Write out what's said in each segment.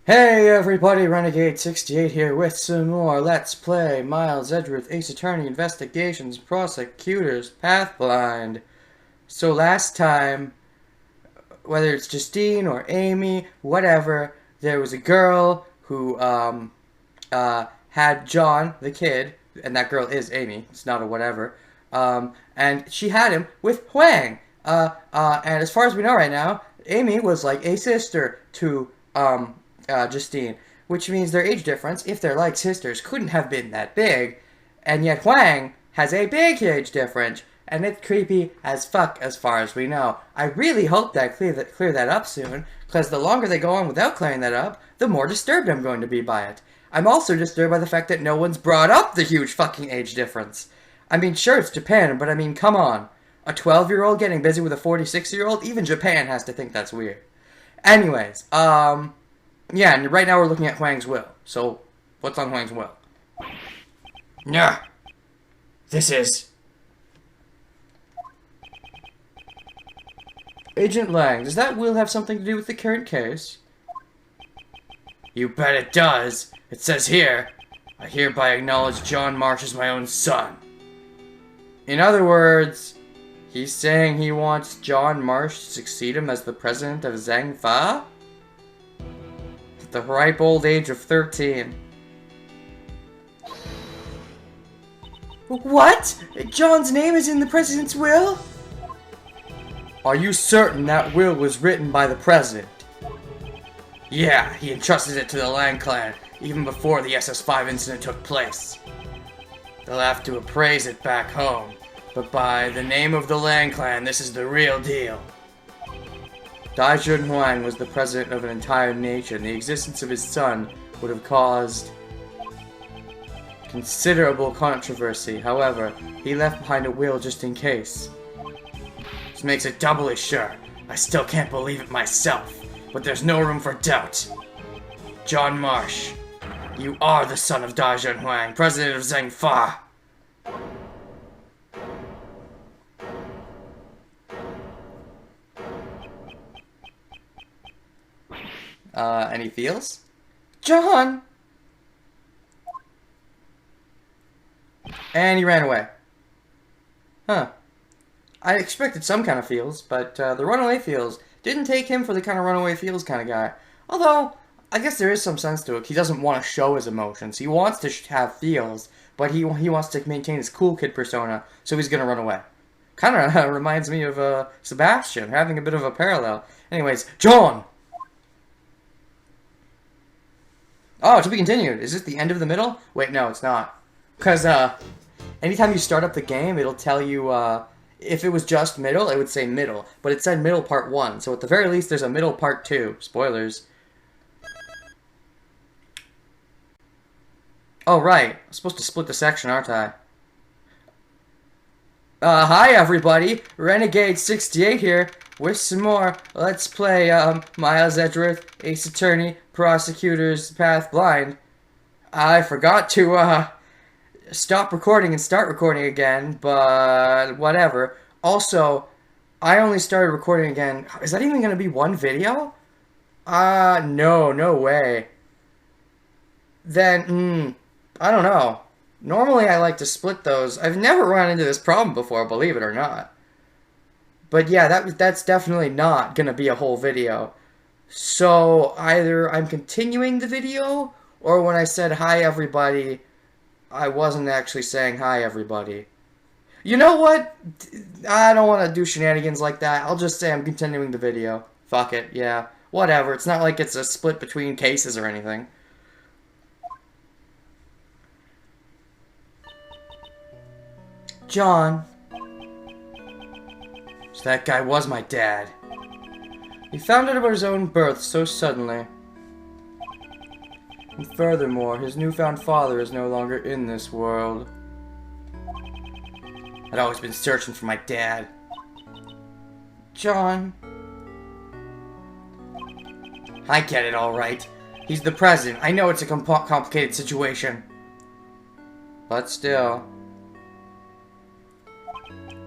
Hey everybody, Renegade68 here with some more Let's Play Miles Edgeworth Ace Attorney Investigations Prosecutors Pathblind. So last time, whether it's Justine or Amy, whatever, there was a girl who had John, the kid, and that girl is Amy, it's not a whatever, and she had him with Huang. And as far as we know right now, Amy was like a sister to Justine, which means their age difference, if they're like sisters, couldn't have been that big, and yet Huang has a big age difference, and it's creepy as fuck as far as we know. I really hope that clear that up soon, because the longer they go on without clearing that up, the more disturbed I'm going to be by it. I'm also disturbed by the fact that no one's brought up the huge fucking age difference. I mean, sure, it's Japan, but I mean, come on. A 12-year-old getting busy with a 46-year-old? Even Japan has to think that's weird. Anyways, yeah, and right now we're looking at Huang's will. So, what's on Huang's will? Yeah. This is... Agent Lang, does that will have something to do with the current case? You bet it does. It says here, I hereby acknowledge John Marsh as my own son. In other words, he's saying he wants John Marsh to succeed him as the president of Zhang Fa? At the ripe old age of 13. What? John's name is in the president's will? Are you certain that will was written by the president? Yeah, he entrusted it to the Lang clan, even before the SS5 incident took place. They'll have to appraise it back home, but by the name of the Lang clan, this is the real deal. Daijun Huang was the president of an entire nation. The existence of his son would have caused considerable controversy. However, he left behind a will just in case. This makes it doubly sure. I still can't believe it myself, but there's no room for doubt. John Marsh, you are the son of Daijun Huang, president of Zhang Fa. Any feels? John! And he ran away. Huh. I expected some kind of feels, but the runaway feels didn't take him for the kind of runaway feels kind of guy. Although, I guess there is some sense to it. He doesn't want to show his emotions. He wants to have feels, but he wants to maintain his cool kid persona, so he's gonna run away. Kind of reminds me of Sebastian, having a bit of a parallel. Anyways, John! Oh, to be continued. Is this the end of the middle? Wait, no, it's not. Because, anytime you start up the game, it'll tell you, if it was just middle, it would say middle. But it said middle part 1, so at the very least, there's a middle part 2. Spoilers. Oh, right. I'm supposed to split the section, aren't I? Hi, everybody. Renegade68 here with some more Let's Play, Miles Edgeworth, Ace Attorney, Prosecutors Pathblind. I forgot to, stop recording and start recording again, but whatever. Also, I only started recording again. Is that even going to be one video? No way. Then, I don't know. Normally I like to split those. I've never run into this problem before, believe it or not. But yeah, that's definitely not going to be a whole video. So, either I'm continuing the video, or when I said hi everybody, I wasn't actually saying hi everybody. You know what? I don't want to do shenanigans like that. I'll just say I'm continuing the video. Fuck it, yeah. Whatever, it's not like it's a split between cases or anything. John. So that guy was my dad. He found out about his own birth so suddenly. And furthermore, his newfound father is no longer in this world. I'd always been searching for my dad. John. I get it, alright. He's the president. I know it's a complicated situation. But still.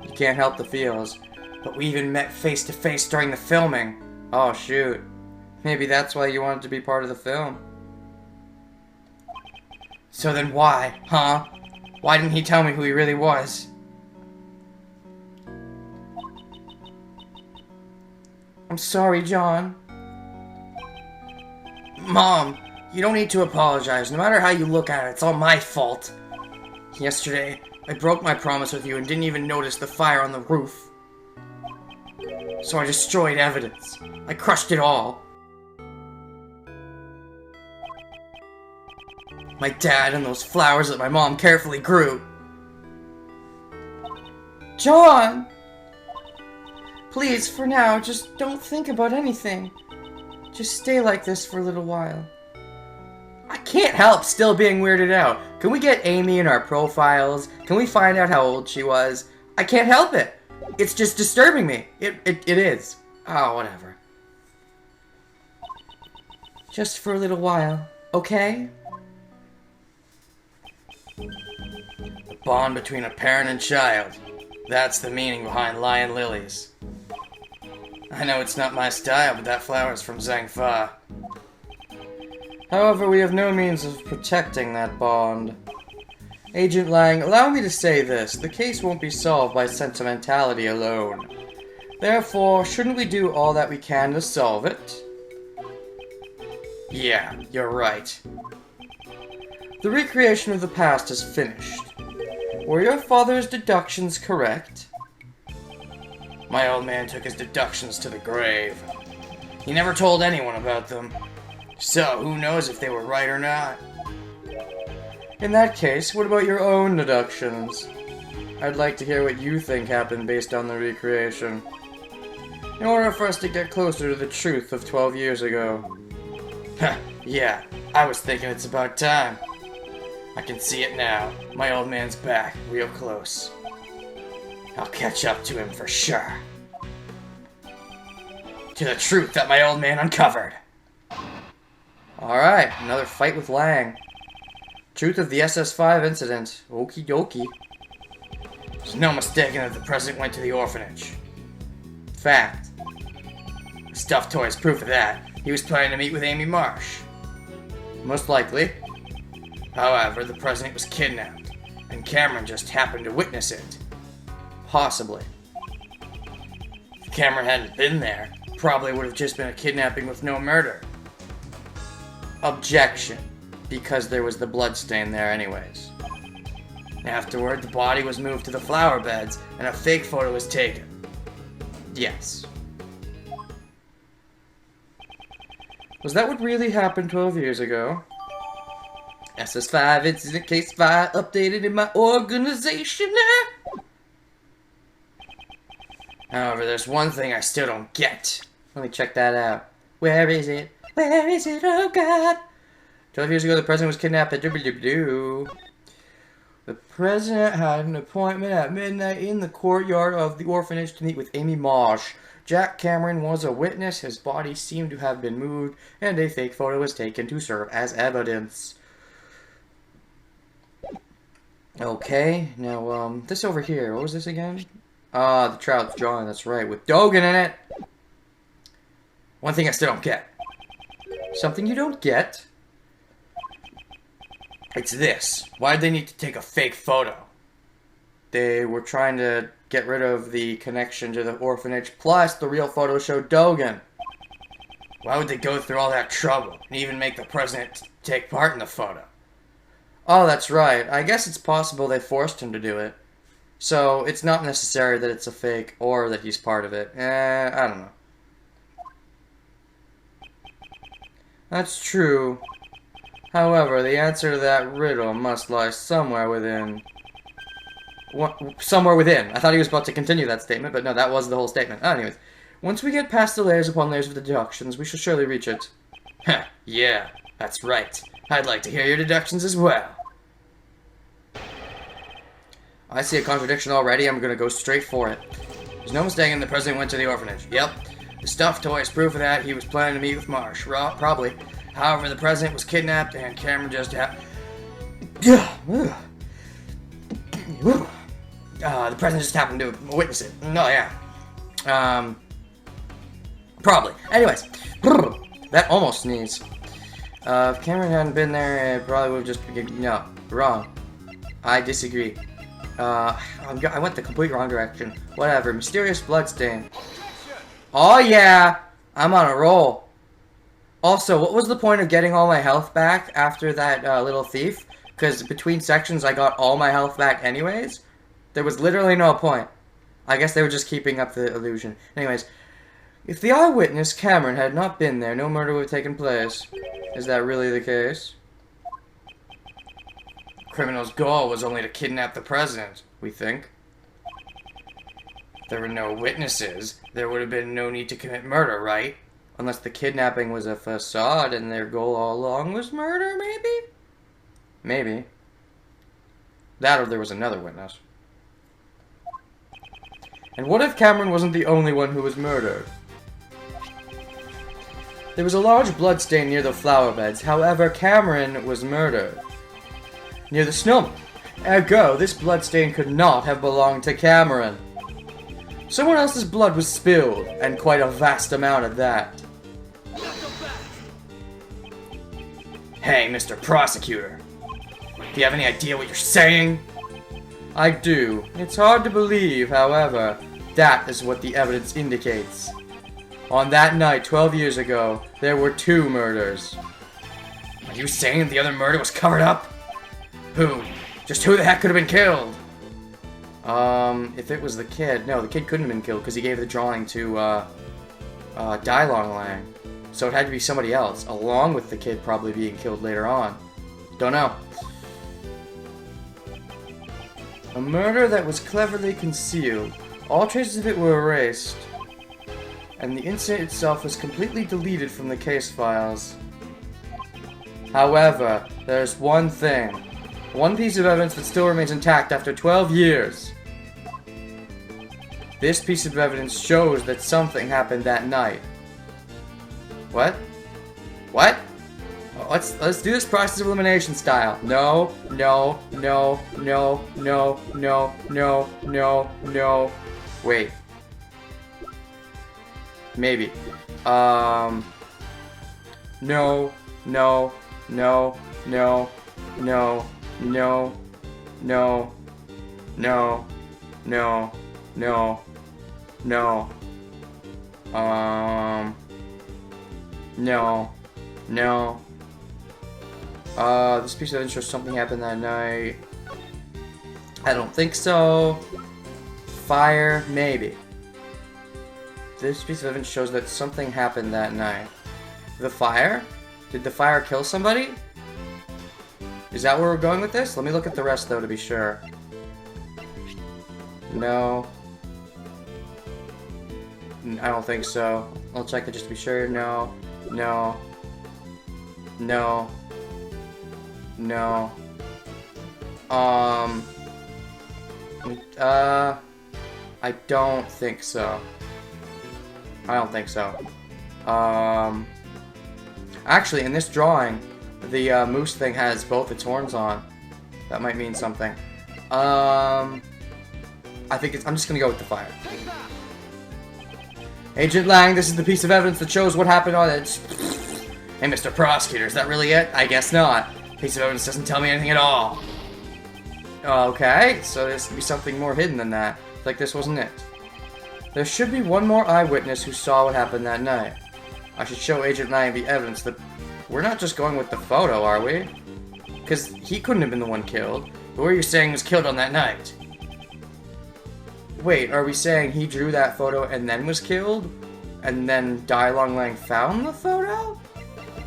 You can't help the feels. But we even met face to face during the filming. Oh, shoot. Maybe that's why you wanted to be part of the film. So then why, huh? Why didn't he tell me who he really was? I'm sorry, John. Mom, you don't need to apologize. No matter how you look at it, it's all my fault. Yesterday, I broke my promise with you and didn't even notice the fire on the roof. So I destroyed evidence. I crushed it all. My dad and those flowers that my mom carefully grew. John! Please, for now, just don't think about anything. Just stay like this for a little while. I can't help still being weirded out. Can we get Amy in our profiles? Can we find out how old she was? I can't help it. It's just disturbing me. It is. Oh, whatever. Just for a little while, okay? The bond between a parent and child. That's the meaning behind Lion Lilies. I know it's not my style, but that flower is from Zhangfa. However, we have no means of protecting that bond. Agent Lang, allow me to say this. The case won't be solved by sentimentality alone. Therefore, shouldn't we do all that we can to solve it? Yeah, you're right. The recreation of the past is finished. Were your father's deductions correct? My old man took his deductions to the grave. He never told anyone about them. So, who knows if they were right or not? In that case, what about your own deductions? I'd like to hear what you think happened based on the recreation. In order for us to get closer to the truth of 12 years ago. Yeah, I was thinking it's about time. I can see it now. My old man's back, real close. I'll catch up to him for sure. To the truth that my old man uncovered. Alright, another fight with Lang. Truth of the SS5 incident. Okie dokie. There's no mistaking that the president went to the orphanage. Fact. Stuffed toy is proof of that. He was planning to meet with Amy Marsh. Most likely. However, the president was kidnapped, and Cameron just happened to witness it. Possibly. If Cameron hadn't been there, it probably would have just been a kidnapping with no murder. Objection. Because there was the bloodstain there anyways. Afterward, the body was moved to the flower beds, and a fake photo was taken. Yes. Was that what really happened 12 years ago? SS5 incident case file updated in my organization now. However, there's one thing I still don't get. Let me check that out. Where is it? Where is it? Oh God! 12 years ago, the president was kidnapped at The president had an appointment at midnight in the courtyard of the orphanage to meet with Amy Marsh. Jack Cameron was a witness. His body seemed to have been moved, and a fake photo was taken to serve as evidence. Okay, now, this over here, what was this again? The Trout's drawing, that's right, with Dogan in it! One thing I still don't get. Something you don't get? It's this. Why'd they need to take a fake photo? They were trying to get rid of the connection to the orphanage, plus the real photo showed Dogan. Why would they go through all that trouble and even make the president take part in the photo? Oh, that's right. I guess it's possible they forced him to do it. So, it's not necessary that it's a fake or that he's part of it. I don't know. That's true. However, the answer to that riddle must lie somewhere within. Somewhere within. I thought he was about to continue that statement, but no, that was the whole statement. Anyways, once we get past the layers upon layers of deductions, we shall surely reach it. Heh, yeah, that's right. I'd like to hear your deductions as well. I see a contradiction already. I'm going to go straight for it. There's no mistaking the president went to the orphanage. Yep. The stuffed toy is proof of that. He was planning to meet with Marsh. Probably. However, the president was kidnapped and Cameron just the president just happened to witness it. No, yeah. Probably. Anyways. That almost sneezed. If Cameron hadn't been there, it probably would have just... No, wrong. I disagree. I went the complete wrong direction. Whatever. Mysterious bloodstain. Oh yeah! I'm on a roll. Also, what was the point of getting all my health back after that little thief? Because between sections I got all my health back anyways? There was literally no point. I guess they were just keeping up the illusion. Anyways, if the eyewitness, Cameron, had not been there, no murder would have taken place. Is that really the case? Criminal's goal was only to kidnap the president, we think. If there were no witnesses, there would have been no need to commit murder, right? Unless the kidnapping was a facade and their goal all along was murder, maybe? Maybe. That or there was another witness. And what if Cameron wasn't the only one who was murdered? There was a large bloodstain near the flower beds, however, Cameron was murdered. Near the snowman. Ergo, this bloodstain could not have belonged to Cameron. Someone else's blood was spilled, and quite a vast amount of that. Hey, Mr. Prosecutor. Do you have any idea what you're saying? I do. It's hard to believe, however, that is what the evidence indicates. On that night, 12 years ago, there were 2 murders. Are you saying the other murder was covered up? Who? Just who the heck could have been killed? If it was the kid... No, the kid couldn't have been killed because he gave the drawing to, Dylong Lang. So it had to be somebody else, along with the kid probably being killed later on. Don't know. A murder that was cleverly concealed. All traces of it were erased. And the incident itself was completely deleted from the case files. However, there's one thing. One piece of evidence that still remains intact after 12 years. This piece of evidence shows that something happened that night. What? What? Let's do this process of elimination style. No, no, no, no, no, no, no, no, no. Wait. Maybe. No, no, no, no, no, no, no, no, no, no, no, no, no. This piece of evidence shows something happened that night. I don't think so. Fire, maybe. This piece of evidence shows that something happened that night. The fire? Did the fire kill somebody? Is that where we're going with this? Let me look at the rest, though, to be sure. No. I don't think so. I'll check it just to be sure. No. No. No. No. I don't think so. I don't think so. Actually, in this drawing, the moose thing has both its horns on. That might mean something. I think I'm just gonna go with the fire. Agent Lang, this is the piece of evidence that shows what happened on it. Hey, Mr. Prosecutor, is that really it? I guess not. Piece of evidence doesn't tell me anything at all. Okay, so there's be something more hidden than that. Like this wasn't it. There should be one more eyewitness who saw what happened that night. I should show Agent Lang the evidence that... We're not just going with the photo, are we? Because he couldn't have been the one killed. Who are you saying was killed on that night? Wait, are we saying he drew that photo and then was killed? And then Dai Long Lang found the photo?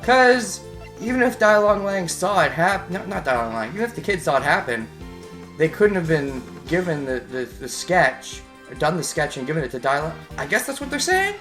Because even if Dai Long Lang saw it happen... No, not Dai Long Lang. Even if the kid saw it happen, they couldn't have been given the sketch, or done the sketch and given it to Dai Long... I guess that's what they're saying?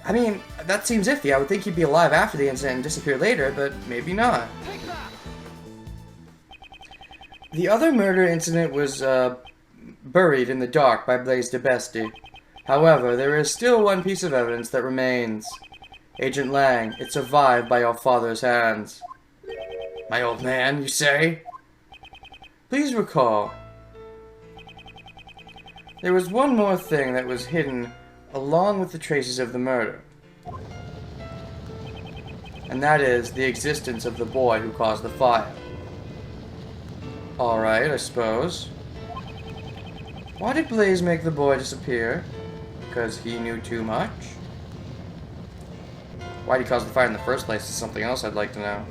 I mean, that seems iffy. I would think he'd be alive after the incident and disappear later, but maybe not. The other murder incident was, buried in the dark by Blaise de Bestie. However, there is still one piece of evidence that remains. Agent Lang, it survived by your father's hands. My old man, you say? Please recall. There was one more thing that was hidden along with the traces of the murder. and that is the existence of the boy who caused the fire. Alright, I suppose. Why did Blaze make the boy disappear? Because he knew too much? Why did he cause the fire in the first place is something else I'd like to know.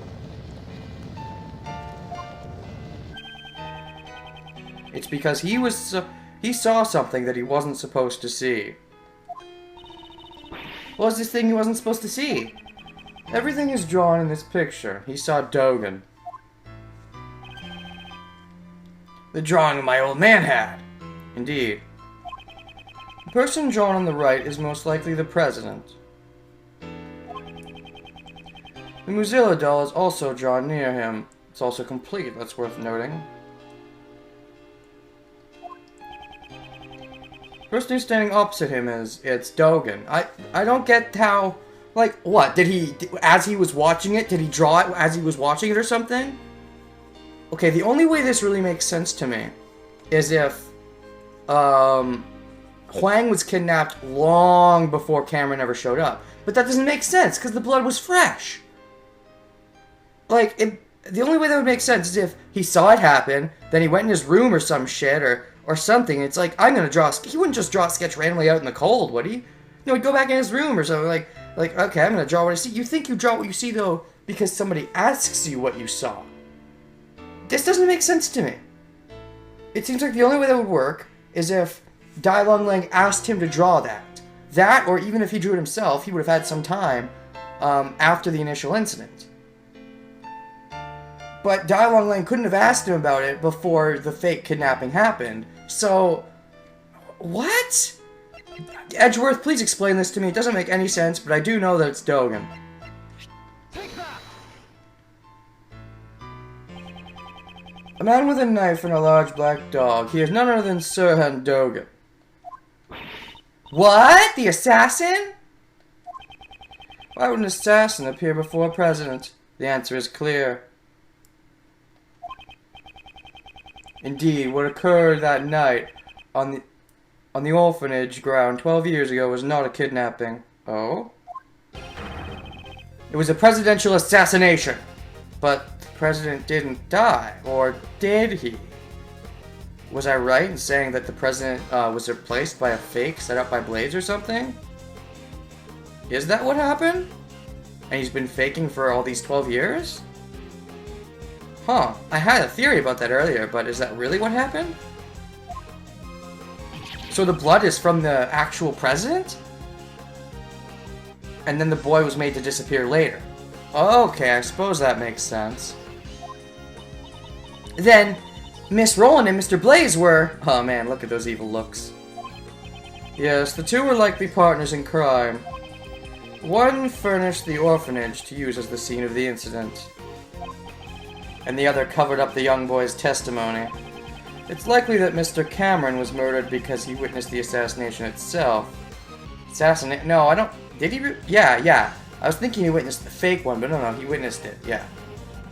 It's because he saw something that he wasn't supposed to see. What was this thing he wasn't supposed to see? Everything is drawn in this picture. He saw Dogen. The drawing my old man had. Indeed. The person drawn on the right is most likely the president. The Mozilla doll is also drawn near him. It's also complete, that's worth noting. The person who's standing opposite him it's Dogen. I don't get how, like, what, did he, as he was watching it, did he draw it as he was watching it or something? Okay, the only way this really makes sense to me is if, Huang was kidnapped long before Cameron ever showed up. But that doesn't make sense, because the blood was fresh. Like, the only way that would make sense is if he saw it happen, then he went in his room or some shit, or something. It's like, I'm gonna draw he wouldn't just draw a sketch randomly out in the cold, would he? No, he'd go back in his room or something, like, okay, I'm gonna draw what I see. You think you draw what you see, though, because somebody asks you what you saw. This doesn't make sense to me. It seems like the only way that would work is if Dai Long Lang asked him to draw that. That, or even if he drew it himself, he would have had some time after the initial incident. But Dai Long Lang couldn't have asked him about it before the fake kidnapping happened. So, what? Edgeworth, please explain this to me. It doesn't make any sense, but I do know that it's Dogen. A man with a knife and a large black dog. He is none other than Sirhan Dogen. What? The assassin? Why would an assassin appear before a president? The answer is clear. Indeed, what occurred that night on the orphanage ground 12 years ago was not a kidnapping. Oh? It was a presidential assassination. But the president didn't die. Or did he? Was I right in saying that the president was replaced by a fake set up by Blaze or something? Is that what happened? And he's been faking for all these 12 years? Huh, I had a theory about that earlier, but is that really what happened? So the blood is from the actual president? And then the boy was made to disappear later. Okay, I suppose that makes sense. Then, Miss Roland and Mr. Blaze were... Oh man, look at those evil looks. Yes, the two were likely partners in crime. One furnished the orphanage to use as the scene of the incident, and the other covered up the young boy's testimony. It's likely that Mr. Cameron was murdered because he witnessed the assassination itself. No, I don't... Did he? Yeah. I was thinking he witnessed the fake one, but no, he witnessed it, yeah.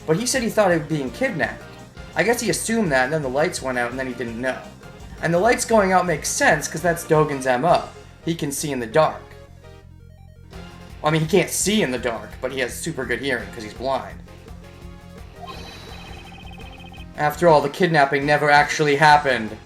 But he said he thought he was being kidnapped. I guess he assumed that, and then the lights went out, and then he didn't know. And the lights going out makes sense, because that's Dogen's MO. He can see in the dark. I mean, he can't see in the dark, but he has super good hearing, because he's blind. After all, the kidnapping never actually happened.